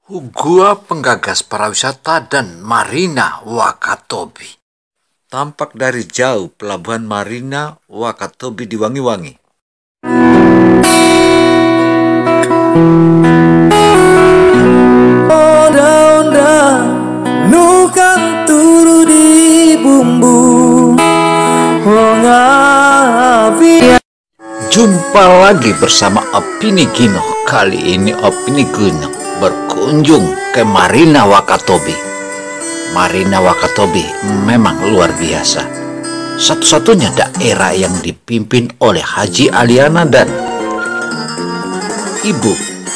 Hugua penggagas pariwisata dan Marina Wakatobi. Tampak dari jauh pelabuhan Marina Wakatobi di Wangi-Wangi. Nukan turu di bumbu. Jumpa lagi bersama Opini Gino. Kali ini Opini Gino berkunjung ke Marina Wakatobi. Marina Wakatobi memang luar biasa. Satu-satunya daerah yang dipimpin oleh Haji Aliana dan Ibu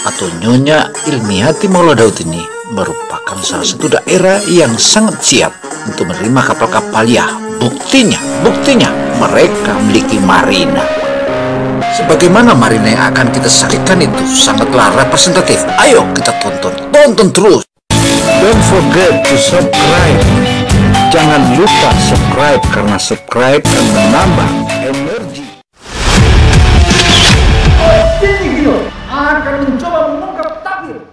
atau Nyonya Ilmiati Mauladaud ini merupakan salah satu daerah yang sangat siap untuk menerima kapal-kapal ya. Buktinya mereka memiliki marina. Sebagaimana marina yang akan kita saksikan itu sangatlah representatif. Ayo kita tonton terus. Don't forget to subscribe. Jangan lupa subscribe karena subscribe akan menambah energi. Akan mencoba mengungkap takdir.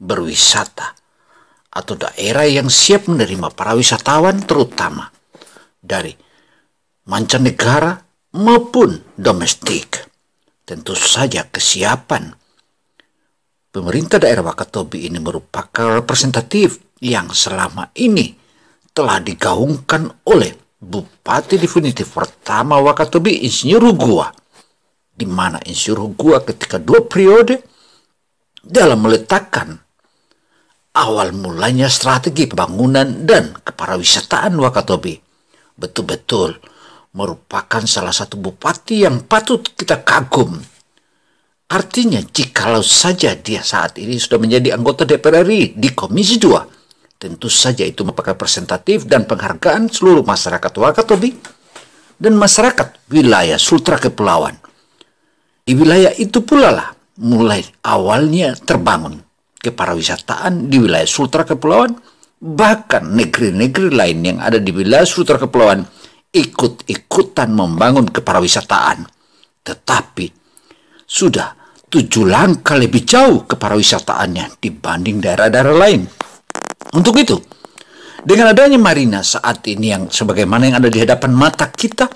Berwisata atau daerah yang siap menerima para wisatawan terutama dari mancanegara maupun domestik. Tentu saja kesiapan pemerintah daerah Wakatobi ini merupakan representatif yang selama ini telah digaungkan oleh Bupati definitif pertama Wakatobi, Insinyur Hugua, di mana Insinyur Hugua ketika 2 periode dalam meletakkan awal mulanya strategi pembangunan dan kepariwisataan Wakatobi betul-betul merupakan salah satu bupati yang patut kita kagum. Artinya jikalau saja dia saat ini sudah menjadi anggota DPR RI di Komisi 2, tentu saja itu merupakan representatif dan penghargaan seluruh masyarakat Wakatobi dan masyarakat wilayah Sultra Kepulauan. Di wilayah itu pula lah mulai awalnya terbangun kepariwisataan di wilayah Sultra Kepulauan, bahkan negeri-negeri lain yang ada di wilayah Sultra Kepulauan ikut-ikutan membangun kepariwisataan. Tetapi sudah 7 langkah lebih jauh kepariwisataannya dibanding daerah-daerah lain. Untuk itu, dengan adanya marina saat ini yang sebagaimana yang ada di hadapan mata kita,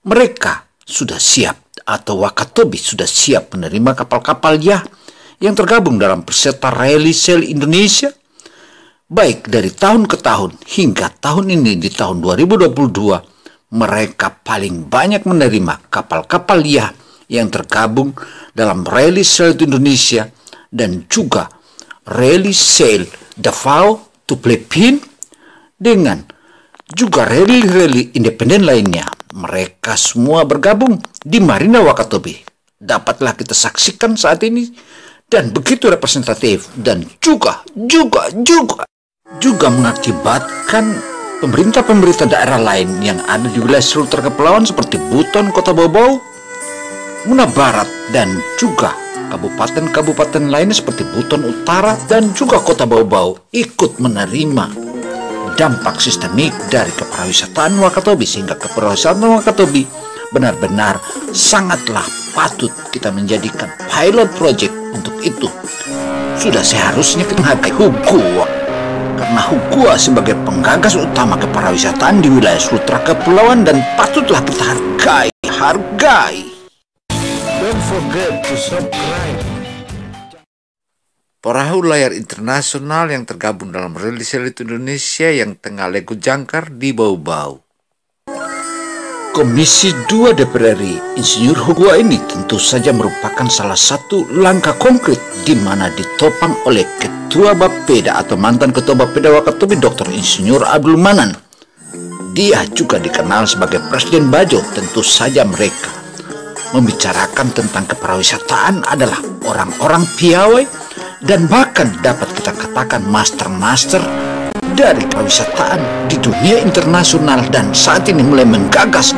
mereka sudah siap atau Wakatobi sudah siap menerima kapal-kapal ya yang tergabung dalam peserta Rally Sail Indonesia, baik dari tahun ke tahun hingga tahun ini di tahun 2022, mereka paling banyak menerima kapal-kapal ya yang tergabung dalam Rally Sail Indonesia dan juga Rally Sail Davao to Philippines dengan juga rally-rally independen lainnya. Mereka semua bergabung di Marina Wakatobi. Dapatlah kita saksikan saat ini dan begitu representatif dan juga mengakibatkan pemerintah daerah lain yang ada di wilayah Sultra Kepulauan seperti Buton, Kota Bau-Bau, Muna Barat dan juga kabupaten-kabupaten lainnya seperti Buton Utara dan juga Kota Bau-Bau ikut menerima dampak sistemik dari kepariwisataan Wakatobi, sehingga kepariwisataan Wakatobi benar-benar sangatlah patut kita menjadikan pilot project. Untuk itu sudah seharusnya kita menghargai Hugua, karena Hugua sebagai penggagas utama kepariwisataan di wilayah Sultra Kepulauan dan patutlah kita hargai. Don't forget to subscribe. Perahu layar internasional yang tergabung dalam Rally Sail Indonesia yang tengah lego jangkar di Bau-Bau. Komisi 2 DPR RI Insinyur Hugua ini tentu saja merupakan salah satu langkah konkret di mana ditopang oleh Ketua Bapeda atau mantan Ketua Bapeda Wakatobi Dr. Insinyur Abdul Manan. Dia juga dikenal sebagai Presiden Bajo. Tentu saja mereka membicarakan tentang kepariwisataan adalah orang-orang piawai dan bahkan dapat kita katakan master-master dari pariwisataan di dunia internasional, dan saat ini mulai menggagas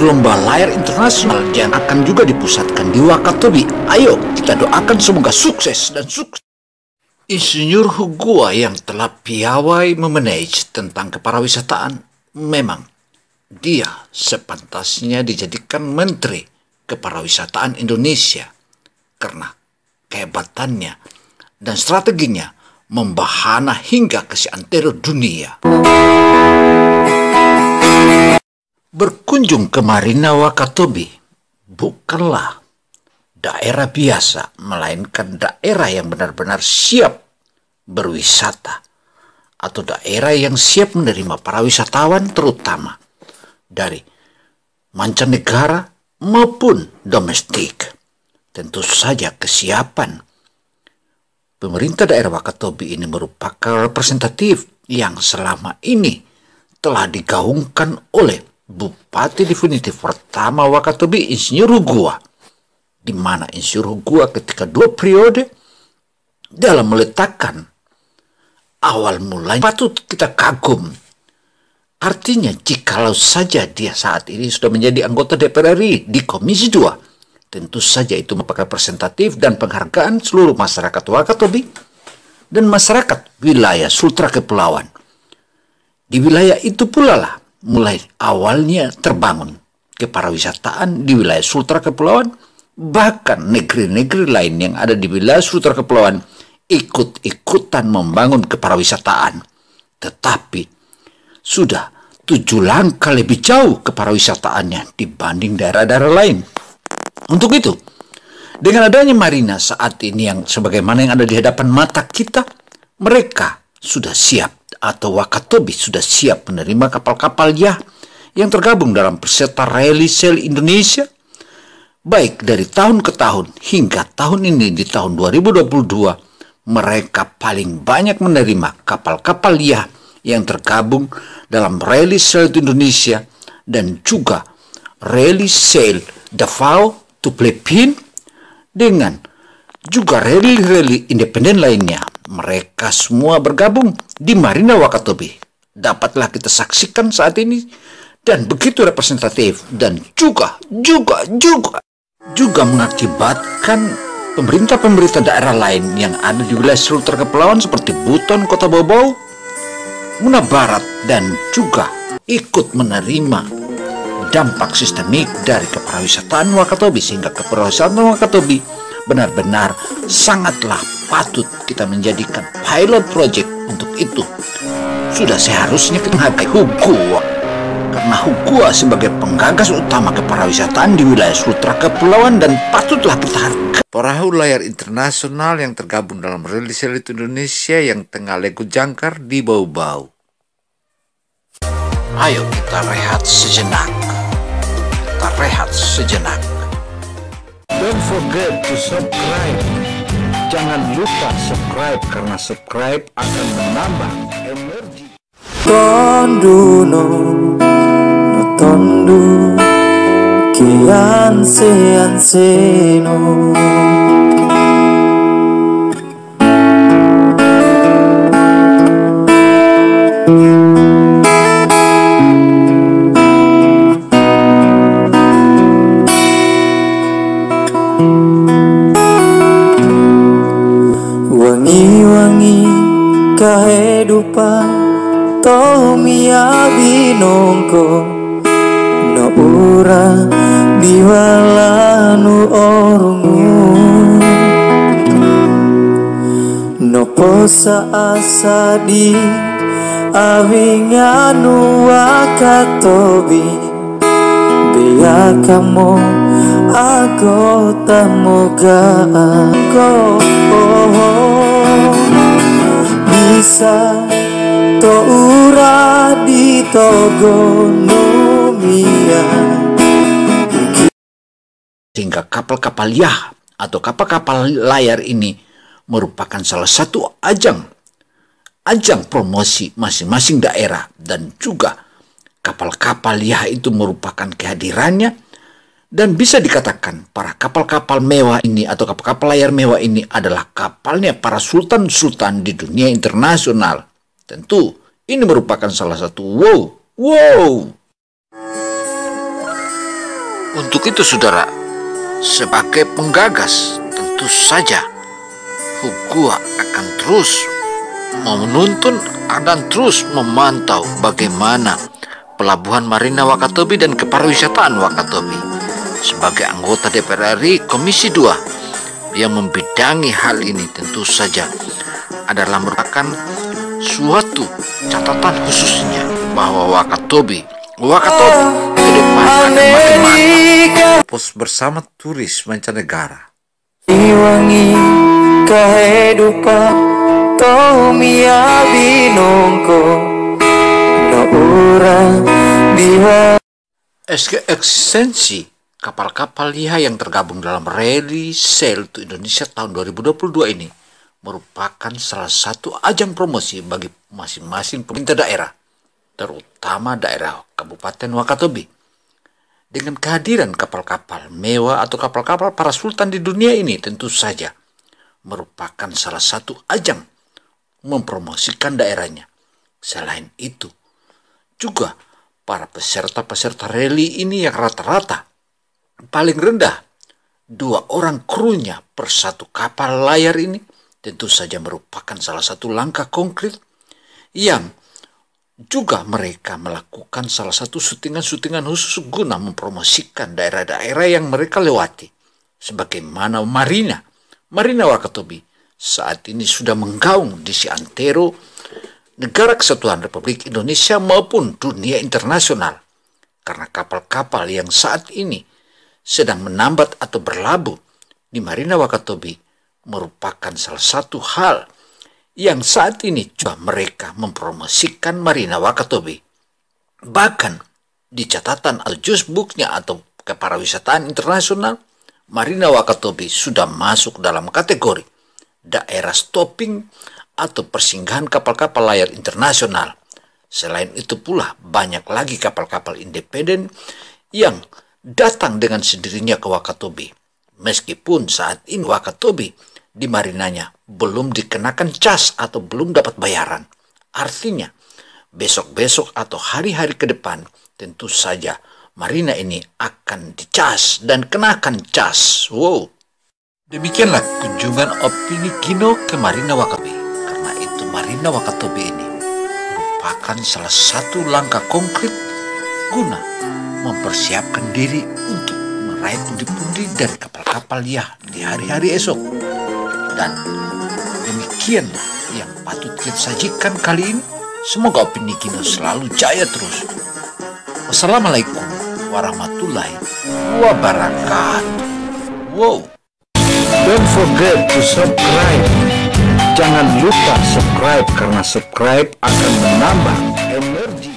lomba layar internasional yang akan juga dipusatkan di Wakatobi. Ayo kita doakan semoga sukses. Insinyur Hugua yang telah piawai memanage tentang kepariwisataan memang dia sepantasnya dijadikan Menteri Kepariwisataan Indonesia karena kehebatannya dan strateginya membahana hingga ke seantero dunia. Berkunjung ke Marina Wakatobi bukanlah daerah biasa, melainkan daerah yang benar-benar siap berwisata atau daerah yang siap menerima para wisatawan terutama dari mancanegara maupun domestik. Tentu saja kesiapan pemerintah daerah Wakatobi ini merupakan representatif yang selama ini telah digaungkan oleh Bupati definitif pertama Wakatobi, Insinyur Hugua, di mana Insinyur Hugua ketika 2 periode dalam meletakkan awal mulanya patut kita kagum. Artinya jikalau saja dia saat ini sudah menjadi anggota DPR RI di Komisi 2, tentu saja itu merupakan representatif dan penghargaan seluruh masyarakat Wakatobi dan masyarakat wilayah Sultra Kepulauan. Di wilayah itu pula lah mulai awalnya terbangun kepariwisataan di wilayah Sultra Kepulauan, bahkan negeri-negeri lain yang ada di wilayah Sultra Kepulauan ikut-ikutan membangun kepariwisataan. Tetapi sudah 7 langkah lebih jauh kepariwisataannya dibanding daerah-daerah lain. Untuk itu, dengan adanya Marina saat ini yang sebagaimana yang ada di hadapan mata kita, mereka sudah siap atau Wakatobi sudah siap menerima kapal-kapal yang tergabung dalam peserta Rally Sail Indonesia, baik dari tahun ke tahun hingga tahun ini di tahun 2022. Mereka paling banyak menerima kapal-kapal yang tergabung dalam Rally Sail Indonesia dan juga Rally Sail Davao to Philippines dengan juga rally-rally independen lainnya. Mereka semua bergabung di Marina Wakatobi. Dapatlah kita saksikan saat ini dan begitu representatif dan juga mengakibatkan pemerintah daerah lain yang ada di wilayah Sultra Kepulauan seperti Buton, Kota Bobau, Muna Barat, dan juga ikut menerima dampak sistemik dari kepariwisataan Wakatobi, sehingga kepariwisataan Wakatobi benar-benar sangatlah patut kita menjadikan pilot project. Untuk itu sudah seharusnya kita menghargai Hugua, karena Hugua sebagai penggagas utama kepariwisataan di wilayah Sultra Kepulauan dan patutlah kita hargai. Perahu layar internasional yang tergabung dalam Rally Sail Indonesia yang tengah legu jangkar di Bau-Bau. Ayo kita rehat sejenak. Don't forget to subscribe. Jangan lupa subscribe karena subscribe akan menambah energi. Tondu no tondu kian se no. Wangi-wangi kehidupan Tomia binongko no ura biwala nu orungu no posa asadi avinganu Wakatobi biya kamu agota moga aku bisa to ura di togonomia, sehingga kapal-kapal atau kapal-kapal layar ini merupakan salah satu ajang promosi masing-masing daerah, dan juga kapal-kapal itu merupakan kehadirannya. Dan bisa dikatakan para kapal-kapal mewah ini atau kapal-kapal layar mewah ini adalah kapalnya para sultan-sultan di dunia internasional. Tentu ini merupakan salah satu wow. Untuk itu saudara, sebagai penggagas tentu saja Hugua akan terus menuntun dan terus memantau bagaimana Pelabuhan Marina Wakatobi dan Kepariwisataan Wakatobi. Sebagai anggota DPR RI Komisi 2 yang membidangi hal ini, tentu saja adalah merupakan suatu catatan khususnya bahwa Wakatobi ke depan akan makin mantap. Pos bersama turis mancanegara. Iwangi kehidupan Tomia binongko no orang biha. Ekstensi kapal-kapal liha yang tergabung dalam Rally Sail to Indonesia tahun 2022 ini merupakan salah satu ajang promosi bagi masing-masing pemerintah daerah, terutama daerah Kabupaten Wakatobi. Dengan kehadiran kapal-kapal mewah atau kapal-kapal para sultan di dunia ini, tentu saja merupakan salah satu ajang mempromosikan daerahnya. Selain itu, juga para peserta-peserta rally ini yang rata-rata paling rendah 2 orang krunya per satu kapal layar ini, tentu saja merupakan salah satu langkah konkret yang juga mereka melakukan salah satu syutingan khusus guna mempromosikan daerah-daerah yang mereka lewati. Sebagaimana Marina Wakatobi saat ini sudah menggaung di seantero negara kesatuan Republik Indonesia maupun dunia internasional. Karena kapal-kapal yang saat ini sedang menambat atau berlabuh di Marina Wakatobi merupakan salah satu hal yang saat ini juga mereka mempromosikan Marina Wakatobi. Bahkan di catatan atau Justbook-nya atau Kepariwisataan Internasional, Marina Wakatobi sudah masuk dalam kategori daerah stopping atau persinggahan kapal-kapal layar internasional. Selain itu pula banyak lagi kapal-kapal independen yang datang dengan sendirinya ke Wakatobi. Meskipun saat ini Wakatobi di marinanya belum dikenakan cas atau belum dapat bayaran. Artinya, besok-besok atau hari-hari ke depan, tentu saja marina ini akan dicas dan kenakan cas. Wow. Demikianlah kunjungan opini Gino ke Marina Wakatobi. Karena itu Marina Wakatobi ini merupakan salah satu langkah konkret guna mempersiapkan diri untuk meraih pundi-pundi dari kapal-kapal liah di hari-hari esok. Dan demikianlah yang patut kita sajikan kali ini. Semoga opini Gino selalu jaya terus. Wassalamualaikum warahmatullahi wabarakatuh. Wow. Don't forget to subscribe. Jangan lupa subscribe karena subscribe akan menambah energi.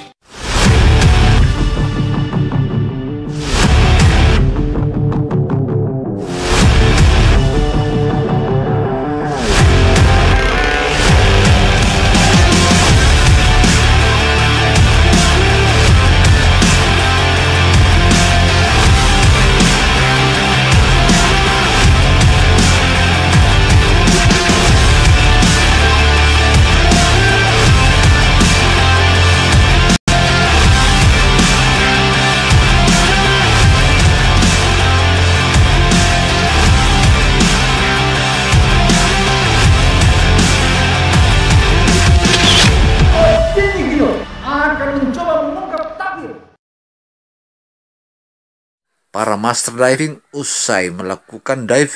Para master diving usai melakukan diving